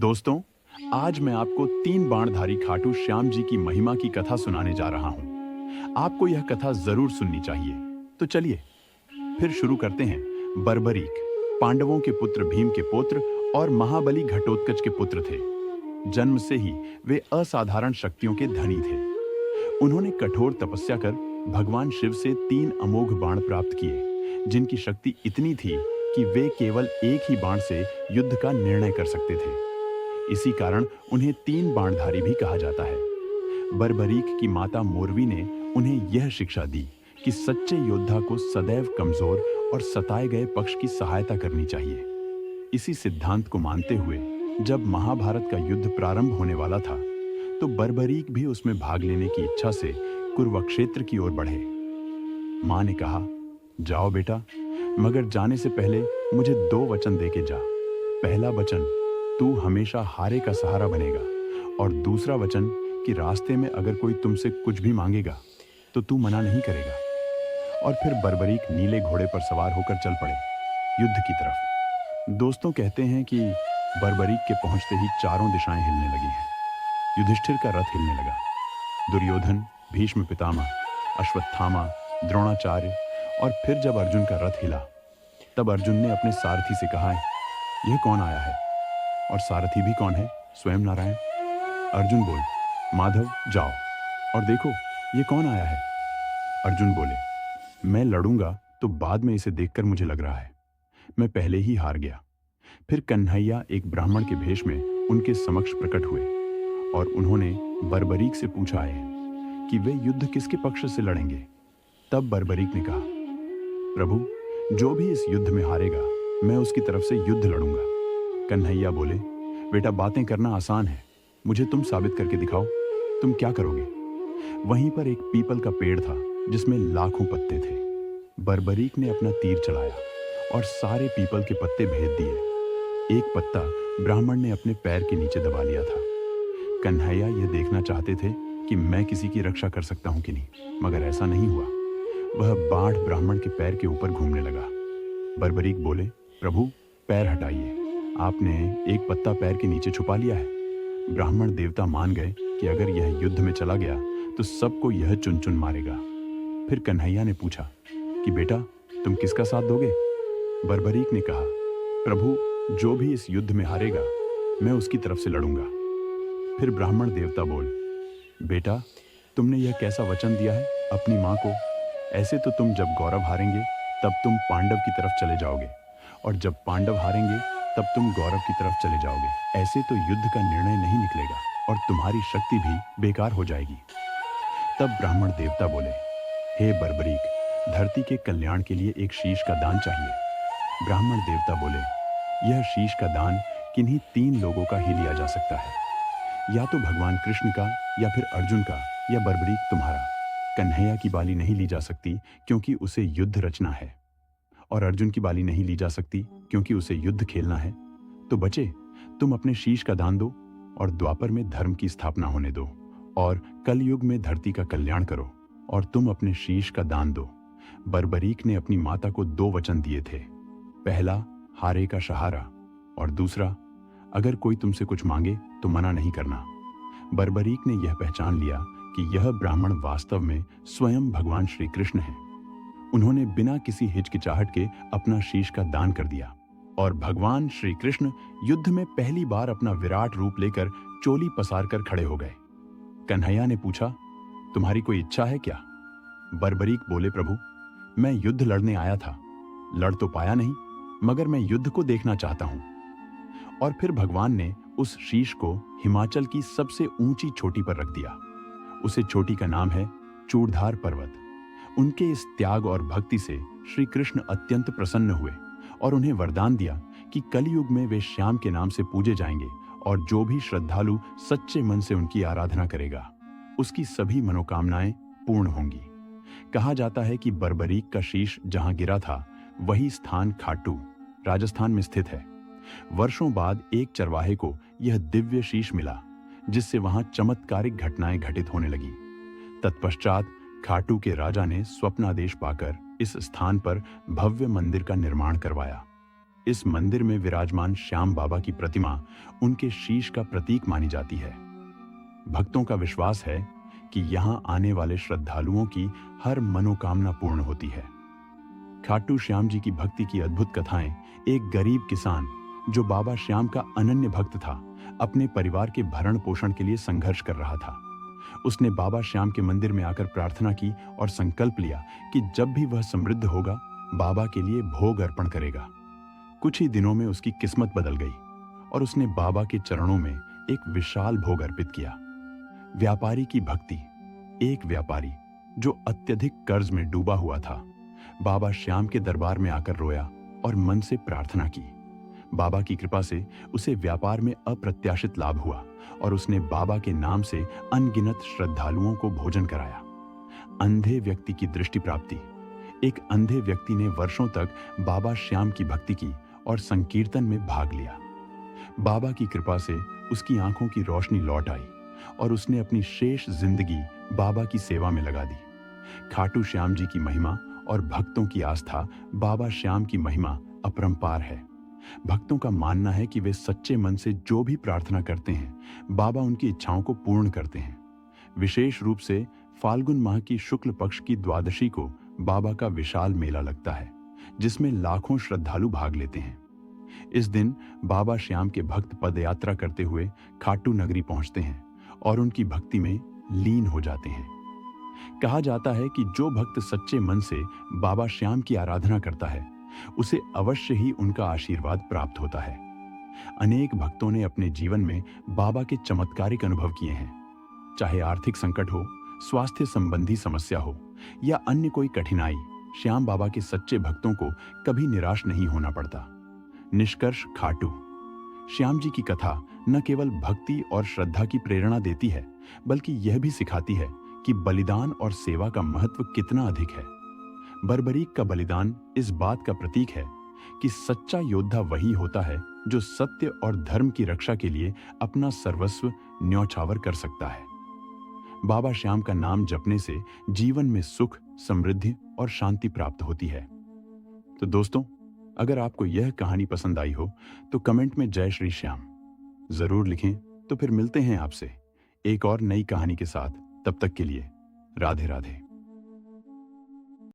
दोस्तों, आज मैं आपको तीन बाणधारी खाटू श्याम जी की महिमा की कथा सुनाने जा रहा हूं। आपको यह कथा जरूर सुननी चाहिए। तो चलिए फिर शुरू करते हैं। बर्बरीक पांडवों के पुत्र भीम के पुत्र और महाबली घटोत्कच के पुत्र थे। जन्म से ही वे असाधारण शक्तियों के धनी थे। उन्होंने कठोर तपस्या कर भगवान शिव से तीन अमोघ बाण प्राप्त किए, जिनकी शक्ति इतनी थी कि वे केवल एक ही बाण से युद्ध का निर्णय कर सकते थे। इसी कारण उन्हें तीन बाणधारी भी कहा जाता है। बर्बरीक की माता मोरवी ने उन्हें यह शिक्षा दी कि सच्चे योद्धा को सदैव कमजोर और सताए गए पक्ष की सहायता करनी चाहिए। इसी सिद्धांत को मानते हुए जब महाभारत का युद्ध प्रारंभ होने वाला था, तो बर्बरीक भी उसमें भाग लेने की इच्छा से कुरुक्षेत्र की ओर बढ़े। मां ने कहा, जाओ बेटा, मगर जाने से पहले मुझे दो वचन देके जा। पहला वचन, तू हमेशा हारे का सहारा बनेगा, और दूसरा वचन कि रास्ते में अगर कोई तुमसे कुछ भी मांगेगा तो तू मना नहीं करेगा। और फिर बर्बरीक नीले घोड़े पर सवार होकर चल पड़े युद्ध की तरफ। दोस्तों कहते हैं कि बर्बरीक के पहुंचते ही चारों दिशाएं हिलने लगी हैं। युधिष्ठिर का रथ हिलने लगा। दुर्योधन, भीष्म पितामह, अश्वत्थामा, द्रोणाचार्य और फिर जब अर्जुन का रथ हिला, तब अर्जुन ने अपने सारथी से कहा, यह कौन आया है? और सारथी भी कौन है? स्वयं नारायण। अर्जुन बोले, माधव जाओ और देखो ये कौन आया है। अर्जुन बोले, मैं लड़ूंगा तो बाद में इसे देखकर मुझे लग रहा है मैं पहले ही हार गया। फिर कन्हैया एक ब्राह्मण के भेष में उनके समक्ष प्रकट हुए और उन्होंने बर्बरीक से पूछा है कि वे युद्ध किसके पक्ष से लड़ेंगे। तब बर्बरीक ने कहा, प्रभु, जो भी इस युद्ध में हारेगा मैं उसकी तरफ से युद्ध लड़ूंगा। कन्हैया बोले, बेटा, बातें करना आसान है, मुझे तुम साबित करके दिखाओ, तुम क्या करोगे। वहीं पर एक पीपल का पेड़ था जिसमें लाखों पत्ते थे। बर्बरीक ने अपना तीर चलाया और सारे पीपल के पत्ते भेद दिए। एक पत्ता ब्राह्मण ने अपने पैर के नीचे दबा लिया था। कन्हैया यह देखना चाहते थे कि मैं किसी की रक्षा कर सकता हूं कि नहीं, मगर ऐसा नहीं हुआ। वह बाढ़ ब्राह्मण के पैर के ऊपर घूमने लगा। बर्बरीक बोले, प्रभु, पैर हटाइए, आपने एक पत्ता पैर के नीचे छुपा लिया है। ब्राह्मण देवता मान गए कि अगर यह युद्ध में चला गया तो सबको यह चुन चुन मारेगा। फिर कन्हैया ने पूछा कि बेटा, तुम किसका साथ दोगे। बर्बरीक ने कहा, प्रभु, जो भी इस युद्ध में हारेगा मैं उसकी तरफ से लड़ूंगा। फिर ब्राह्मण देवता बोल, बेटा, तुमने यह कैसा वचन दिया है अपनी मां को। ऐसे तो तुम जब गौरव हारेंगे तब तुम पांडव की तरफ चले जाओगे, और जब पांडव हारेंगे तब तुम गौरव की तरफ चले जाओगे। ऐसे तो युद्ध का निर्णय नहीं निकलेगा और तुम्हारी शक्ति भी बेकार हो जाएगी। तब ब्राह्मण देवता बोले, हे बर्बरीक, धरती के कल्याण के लिए एक शीश का दान चाहिए। ब्राह्मण देवता बोले, यह शीश का दान किन्हीं तीन लोगों का ही लिया जा सकता है, या तो भगवान कृष्ण का, या फिर अर्जुन का, या बर्बरीक तुम्हारा। कन्हैया की बाली नहीं ली जा सकती क्योंकि उसे युद्ध रचना है, और अर्जुन की बाली नहीं ली जा सकती क्योंकि उसे युद्ध खेलना है। तो बचे, तुम अपने शीश का दान दो और द्वापर में धर्म की स्थापना होने दो, और कलयुग में धरती का कल्याण करो, और तुम अपने शीश का दान दो। बर्बरीक ने अपनी माता को दो वचन दिए थे। पहला, हारे का सहारा, और दूसरा, अगर कोई तुमसे कुछ मांगे तो मना नहीं करना। बर्बरीक ने यह पहचान लिया कि यह ब्राह्मण वास्तव में स्वयं भगवान श्री कृष्ण हैं। उन्होंने बिना किसी हिचकिचाहट के अपना शीश का दान कर दिया, और भगवान श्री कृष्ण युद्ध में पहली बार अपना विराट रूप लेकर चोली पसार कर खड़े हो गए। कन्हैया ने पूछा, तुम्हारी कोई इच्छा है क्या। बर्बरीक बोले, प्रभु, मैं युद्ध लड़ने आया था, लड़ तो पाया नहीं, मगर मैं युद्ध को देखना चाहता हूं। और फिर भगवान ने उस शीश को हिमाचल की सबसे ऊंची चोटी पर रख दिया। उसे चोटी का नाम है चूड़धार पर्वत। उनके इस त्याग और भक्ति से श्री कृष्ण अत्यंत प्रसन्न हुए और उन्हें वरदान दिया कि कलयुग में वे श्याम के नाम से पूजे जाएंगे, और जो भी श्रद्धालु सच्चे मन से उनकी आराधना करेगा उसकी सभी मनोकामनाएं पूर्ण होंगी। कहा जाता है कि बर्बरीक का शीश जहां गिरा था वही स्थान खाटू, राजस्थान में स्थित है। वर्षों बाद एक चरवाहे को यह दिव्य शीश मिला, जिससे वहां चमत्कारिक घटनाएं घटित होने लगी। तत्पश्चात खाटू के राजा ने स्वप्नादेश पाकर इस स्थान पर भव्य मंदिर का निर्माण करवाया। इस मंदिर में विराजमान श्याम बाबा की प्रतिमा उनके शीश का प्रतीक मानी जाती है। भक्तों का विश्वास है कि यहां आने वाले श्रद्धालुओं की हर मनोकामना पूर्ण होती है। खाटू श्याम जी की भक्ति की अद्भुत कथाएं। एक गरीब किसान जो बाबा श्याम का अनन्य भक्त था, अपने परिवार के भरण पोषण के लिए संघर्ष कर रहा था। उसने बाबा श्याम के मंदिर में आकर प्रार्थना की और संकल्प लिया कि जब भी वह समृद्ध होगा, बाबा के लिए भोग अर्पण करेगा। कुछ ही दिनों में उसकी किस्मत बदल गई और उसने बाबा के चरणों में एक विशाल भोग अर्पित किया। व्यापारी की भक्ति। एक व्यापारी जो अत्यधिक कर्ज में डूबा हुआ था, बाबा श्याम के दरबार में आकर रोया और मन से प्रार्थना की। बाबा की कृपा से उसे व्यापार में अप्रत्याशित लाभ हुआ और उसने बाबा के नाम से अनगिनत श्रद्धालुओं को भोजन कराया। अंधे व्यक्ति की दृष्टि प्राप्ति। एक अंधे व्यक्ति ने वर्षों तक बाबा श्याम की भक्ति की और संकीर्तन में भाग लिया। बाबा की कृपा से उसकी आंखों की रोशनी लौट आई और उसने अपनी शेष जिंदगी बाबा की सेवा में लगा दी। खाटू श्याम जी की महिमा और भक्तों की आस्था। बाबा श्याम की महिमा अपरंपार है। भक्तों का मानना है कि वे सच्चे मन से जो भी प्रार्थना करते हैं, बाबा उनकी इच्छाओं को पूर्ण करते हैं। विशेष रूप से फाल्गुन माह की शुक्ल पक्ष की द्वादशी को बाबा का विशाल मेला लगता है, जिसमें लाखों श्रद्धालु भाग लेते हैं। इस दिन बाबा श्याम के भक्त पदयात्रा करते हुए खाटू नगरी पहुंचते हैं और उनकी भक्ति में लीन हो जाते हैं। कहा जाता है कि जो भक्त सच्चे मन से बाबा श्याम की आराधना करता है, उसे अवश्य ही उनका आशीर्वाद प्राप्त होता है। अनेक भक्तों ने अपने जीवन में बाबा के चमत्कारिक अनुभव किए हैं। चाहे आर्थिक संकट हो, स्वास्थ्य संबंधी समस्या हो या अन्य कोई कठिनाई, श्याम बाबा के सच्चे भक्तों को कभी निराश नहीं होना पड़ता। निष्कर्ष, खाटू श्याम जी की कथा न केवल भक्ति और श्रद्धा की प्रेरणा देती है, बल्कि यह भी सिखाती है कि बलिदान और सेवा का महत्व कितना अधिक है। बर्बरीक का बलिदान इस बात का प्रतीक है कि सच्चा योद्धा वही होता है जो सत्य और धर्म की रक्षा के लिए अपना सर्वस्व न्यौछावर कर सकता है। बाबा श्याम का नाम जपने से जीवन में सुख, समृद्धि और शांति प्राप्त होती है। तो दोस्तों, अगर आपको यह कहानी पसंद आई हो तो कमेंट में जय श्री श्याम जरूर लिखें। तो फिर मिलते हैं आपसे एक और नई कहानी के साथ। तब तक के लिए राधे राधे।